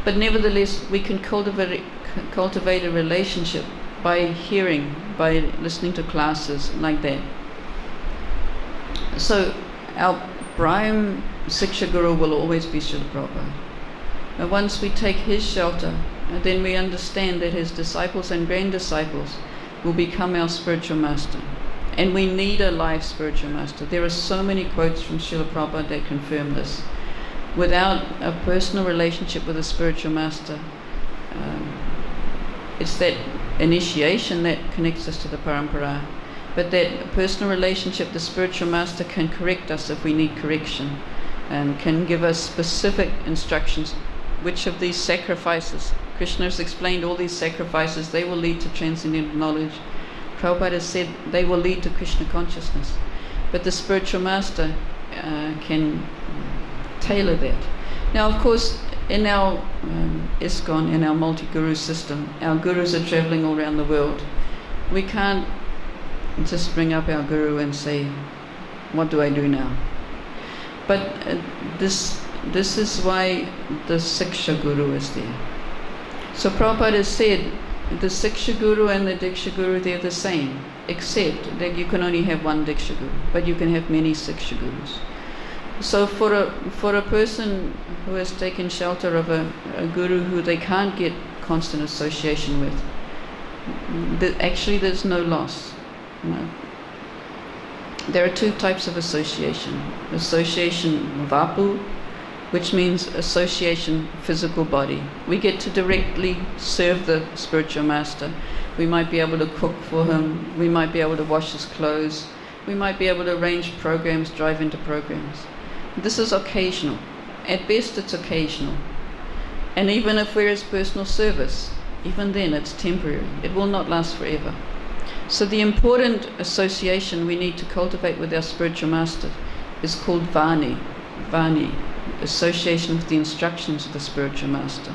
Speaker 1: But nevertheless, we can cultivate a relationship by hearing, by listening to classes like that. So our prime Siksha Guru will always be Srila Prabhupada. And once we take his shelter, then we understand that his disciples and grand disciples will become our spiritual master. And we need a live spiritual master. There are so many quotes from Srila Prabhupada that confirm this. Without a personal relationship with a spiritual master, it's that initiation that connects us to the parampara. But that personal relationship, the spiritual master can correct us if we need correction, and can give us specific instructions. Which of these sacrifices, Krishna has explained all these sacrifices, they will lead to transcendental knowledge. Prabhupada has said they will lead to Krishna consciousness. But the spiritual master can tailor that. Now, of course, in our ISKCON, in our multi-guru system, our gurus are traveling all around the world. We can't just ring up our guru and say, what do I do now? But this is why the Siksha Guru is there. So Prabhupada has said, the Siksha Guru and the Diksha Guru, they're the same, except that you can only have one Diksha Guru, but you can have many Siksha Gurus. So for a person who has taken shelter of a guru who they can't get constant association with, actually there's no loss. No. There are two types of association. Association vapu, which means association physical body. We get to directly serve the spiritual master. We might be able to cook for him, we might be able to wash his clothes, we might be able to arrange programs, drive into programs. This is occasional. At best it's occasional. And even if we're his personal service, even then it's temporary. It will not last forever. So the important association we need to cultivate with our spiritual master is called Vani. Vani, association with the instructions of the spiritual master,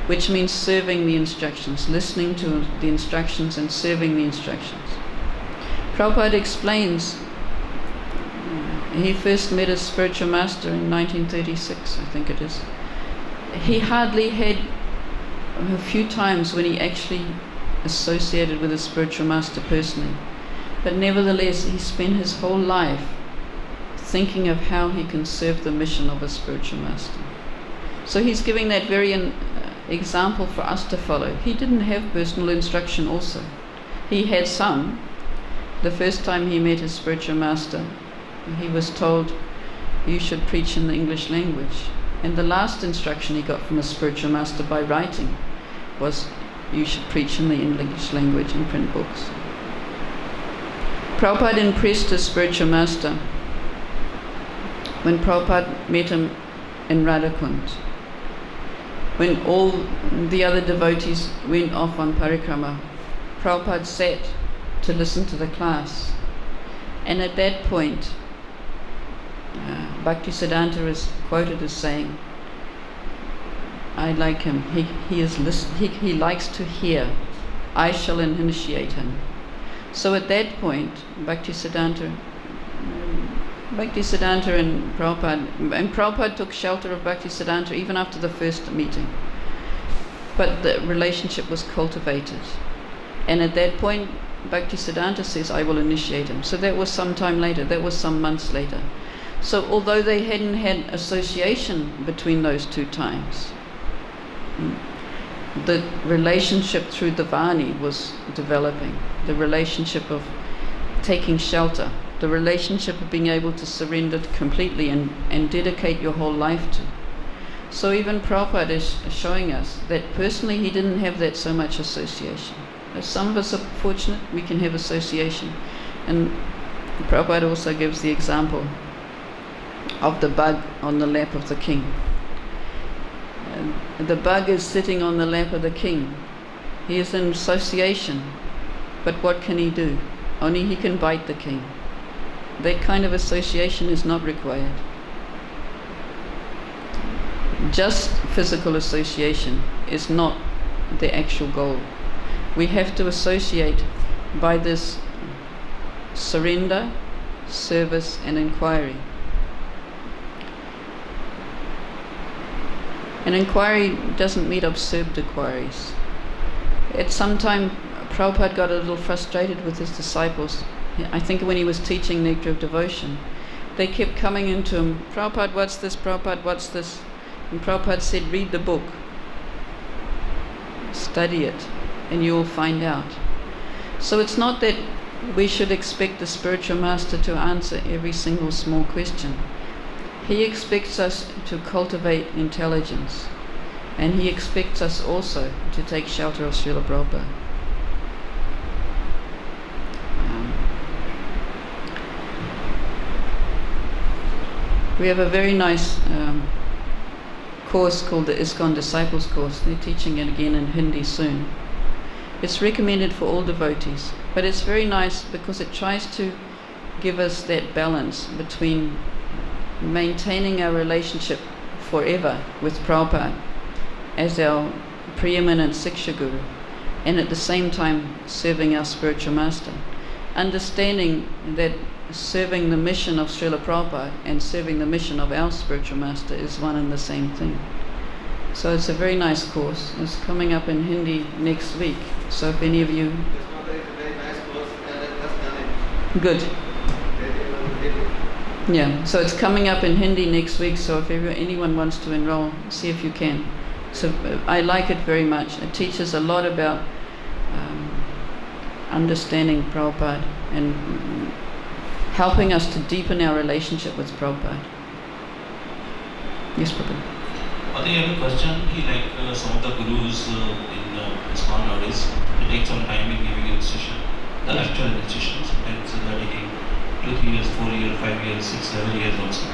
Speaker 1: which means serving the instructions, listening to the instructions and serving the instructions. Prabhupada explains he first met his spiritual master in 1936, I think it is. He hardly had a few times when he actually associated with his spiritual master personally. But nevertheless, he spent his whole life thinking of how he can serve the mission of a spiritual master. So he's giving that very example for us to follow. He didn't have personal instruction also. He had some. The first time he met his spiritual master, he was told, you should preach in the English language. And the last instruction he got from his spiritual master by writing was, you should preach in the English language and print books. Prabhupada impressed his spiritual master when Prabhupada met him in Radhakund. When all the other devotees went off on parikrama, Prabhupada sat to listen to the class. And at that point, Bhaktisiddhanta is quoted as saying, I like him, he likes to hear, I shall initiate him. So at that point, Bhaktisiddhanta and Prabhupada took shelter of Bhaktisiddhanta even after the first meeting. But the relationship was cultivated. And at that point, Bhaktisiddhanta says, I will initiate him. So that was some time later, that was some months later. So although they hadn't had association between those two times, the relationship through the Vani was developing, the relationship of taking shelter, the relationship of being able to surrender completely and dedicate your whole life to. So even Prabhupada is showing us that personally he didn't have that so much association. As some of us are fortunate, we can have association. And Prabhupada also gives the example of the bug on the lap of the king. The bug is sitting on the lap of the king. He is in association, but what can he do? Only he can bite the king. That kind of association is not required. Just physical association is not the actual goal. We have to associate by this surrender, service and inquiry. And inquiry doesn't mean absurd inquiries. At some time, Prabhupada got a little frustrated with his disciples. I think when he was teaching Nectar of Devotion, they kept coming into him, Prabhupada, what's this? Prabhupada, what's this? And Prabhupada said, read the book, study it, and you will find out. So it's not that we should expect the spiritual master to answer every single small question. He expects us to cultivate intelligence, and he expects us also to take shelter of Srila Prabhupada. We have a very nice course called the ISKCON Disciples Course. They're teaching it again in Hindi soon. It's recommended for all devotees, but it's very nice because it tries to give us that balance between maintaining our relationship forever with Prabhupada as our preeminent Siksha Guru, and at the same time serving our spiritual master. Understanding that serving the mission of Srila Prabhupada and serving the mission of our spiritual master is one and the same thing. So it's a very nice course. It's coming up in Hindi next week. So if any of you...
Speaker 2: It's not a very nice course, and I just done it.
Speaker 1: Good. Yeah, so it's coming up in Hindi next week, so if anyone wants to enroll, see if you can. So I like it very much. It teaches a lot about understanding Prabhupada and helping us to deepen our relationship with Prabhupada. Yes, Prabhupada.
Speaker 4: I think I have a question. Like some of the gurus in ISKCON nowadays, they take some time in giving instruction, the actual instruction. Sometimes they are taking 2, 3 years, 4 years, 5 years, 6, 7 years also.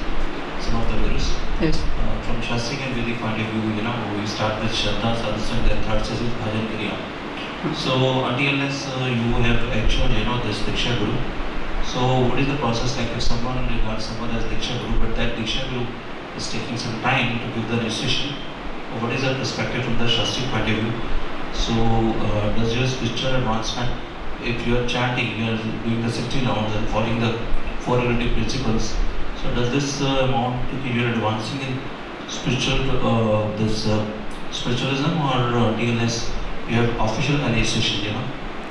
Speaker 4: Some of the gurus.
Speaker 1: Yes.
Speaker 4: From Shastric and Vedic point of view, we start with Shraddha, Sadhana, then third says is Bhajan Kriya. So until unless you have actual, this Diksha Guru. So what is the process like if someone regards someone as Diksha Guru, but that Diksha Guru is taking some time to give the initiation? What is the perspective from the Shastric point of view? So does your spiritual advancement, if you are chanting, you are doing the 60 rounds and following the 4 relative principles, so does this amount to you are advancing in spiritual, spiritualism, or unless you have official initiation,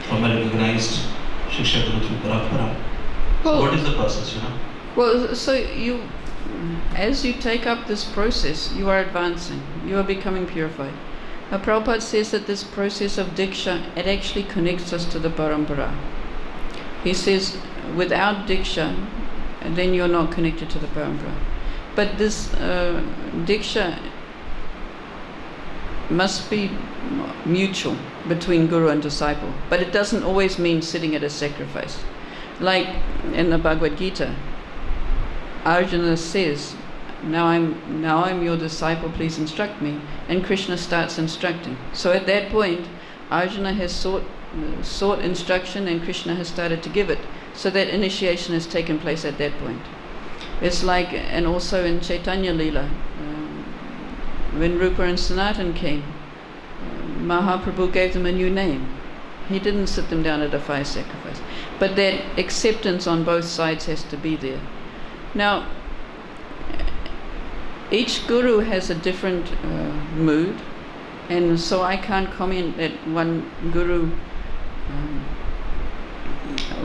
Speaker 4: from a recognized Shiksha Guru through Parampara? So what is the process,
Speaker 1: Well, so you, as you take up this process, you are advancing, you are becoming purified. Prabhupada says that this process of Diksha, it actually connects us to the Parampara. He says, without Diksha, then you're not connected to the Parampara. But this Diksha must be mutual between Guru and disciple. But it doesn't always mean sitting at a sacrifice. Like in the Bhagavad-Gita, Arjuna says, now I'm your disciple, please instruct me. And Krishna starts instructing. So at that point, Arjuna has sought instruction and Krishna has started to give it. So that initiation has taken place at that point. It's like, and also in Chaitanya Leela, when Rupa and Sanatan came, Mahaprabhu gave them a new name. He didn't sit them down at a fire sacrifice. But that acceptance on both sides has to be there. Now, each guru has a different mood, and so I can't comment that one guru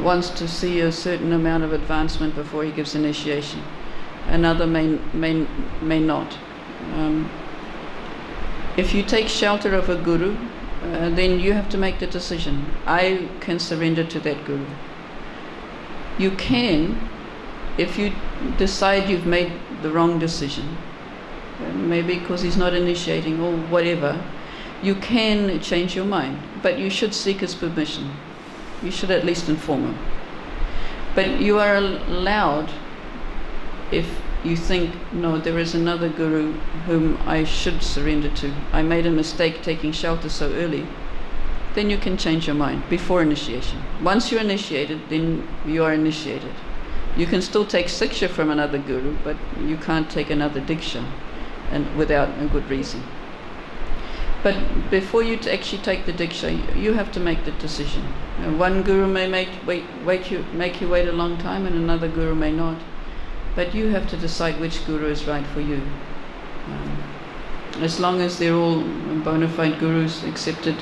Speaker 1: wants to see a certain amount of advancement before he gives initiation. Another may not. If you take shelter of a guru, then you have to make the decision. I can surrender to that guru. You can, if you decide you've made the wrong decision, maybe because he's not initiating or whatever, you can change your mind, but you should seek his permission. You should at least inform him. But you are allowed, if you think, no, there is another guru whom I should surrender to, I made a mistake taking shelter so early, then you can change your mind before initiation. Once you're initiated, then you are initiated. You can still take Siksha from another guru, but you can't take another Diksha and without a good reason. But before you actually take the Diksha, you have to make the decision. One guru may make you wait a long time, and another guru may not. But you have to decide which guru is right for you. As long as they're all bona fide gurus accepted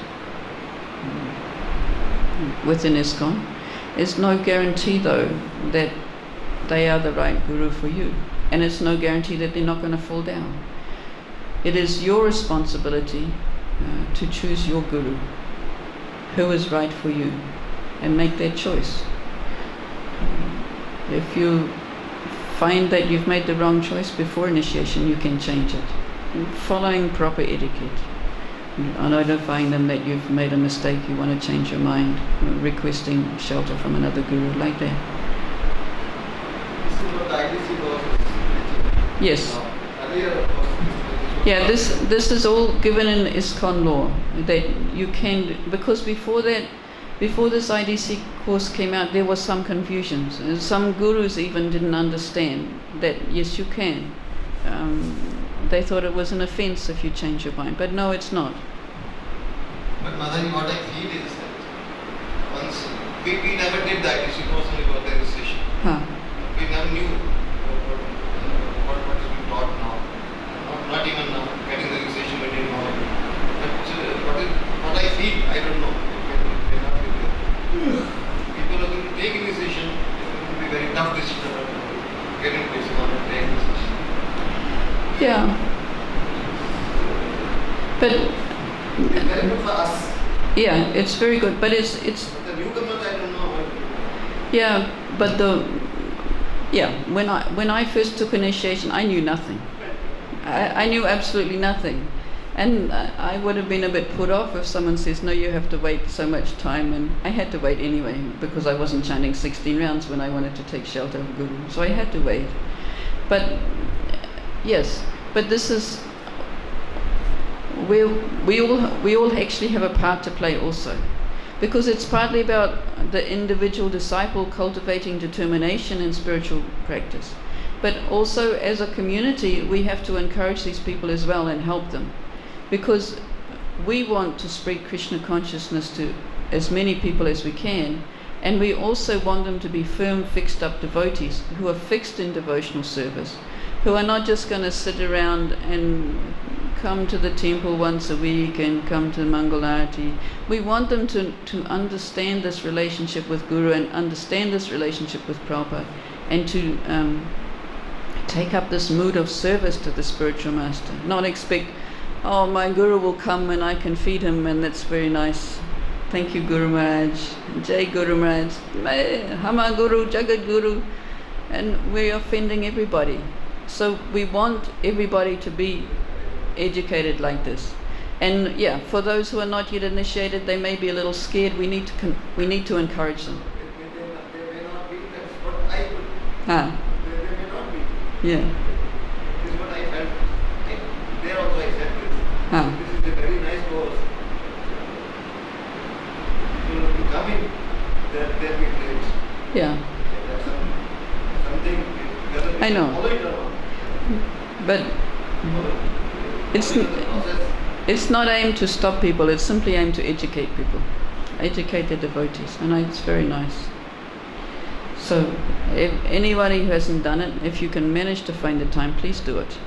Speaker 1: within ISKCON, it's no guarantee though that they are the right guru for you. And it's no guarantee that they're not going to fall down. It is your responsibility to choose your guru, who is right for you, and make that choice. If you find that you've made the wrong choice before initiation, you can change it. Following proper etiquette. Notifying them that you've made a mistake, you want to change your mind, requesting shelter from another guru, like that.
Speaker 2: This is what the IDC goes.
Speaker 1: Yes.
Speaker 2: Earlier, of course,
Speaker 1: Yeah, this is all given in ISKCON law, that you can, because before this IDC course came out, there was some confusion. Some gurus even didn't understand that yes, you can. They thought it was an offense if you change your mind, but no, it's not.
Speaker 2: But Madhani, what I feel is that once we never did the IDC course only for the initiation.
Speaker 1: Huh.
Speaker 2: We never knew what is being taught now. Not even now, getting the initiation we didn't know. But what I feel, I don't know. It may not be there. People are going to take initiation, it will be very tough decision about getting places on and take initiation.
Speaker 1: Yeah. But
Speaker 2: It's very good for us.
Speaker 1: yeah, it's very good. But it's
Speaker 2: But the newcomers, I don't know.
Speaker 1: yeah. But when I first took initiation, I knew nothing. I knew absolutely nothing. And I would have been a bit put off if someone says, no, you have to wait so much time. And I had to wait anyway, because I wasn't chanting 16 rounds when I wanted to take shelter of Guru. So I had to wait. But yes, but this is, we all actually have a part to play also. Because it's partly about the individual disciple cultivating determination in spiritual practice. But also as a community, we have to encourage these people as well and help them. Because we want to spread Krishna consciousness to as many people as we can, and we also want them to be firm, fixed up devotees who are fixed in devotional service, who are not just going to sit around and come to the temple once a week and come to Mangalarati. We want them to understand this relationship with Guru and understand this relationship with Prabhupada, and to take up this mood of service to the spiritual master, not expect, oh, my Guru will come and I can feed him and that's very nice. Thank you, Guru Maharaj. Jai Guru Maharaj. Hama Guru, Jagat Guru. And we're offending everybody. So we want everybody to be educated like this. And yeah, for those who are not yet initiated, they may be a little scared. We need to encourage them.
Speaker 2: They may not be, that's what I would.
Speaker 1: Ah,
Speaker 2: They may not be.
Speaker 1: yeah.
Speaker 2: This is what I felt. There also I said this.
Speaker 1: Ah,
Speaker 2: This is a very nice course. To come in, they'll be great.
Speaker 1: yeah.
Speaker 2: That's something, whether we
Speaker 1: I know.
Speaker 2: follow it or not.
Speaker 1: But
Speaker 2: Follow it.
Speaker 1: it's
Speaker 2: Follow the process.
Speaker 1: it's not aimed to stop people. It's simply aimed to educate people, educate the devotees, and it's very nice. So, if anybody who hasn't done it, if you can manage to find the time, please do it.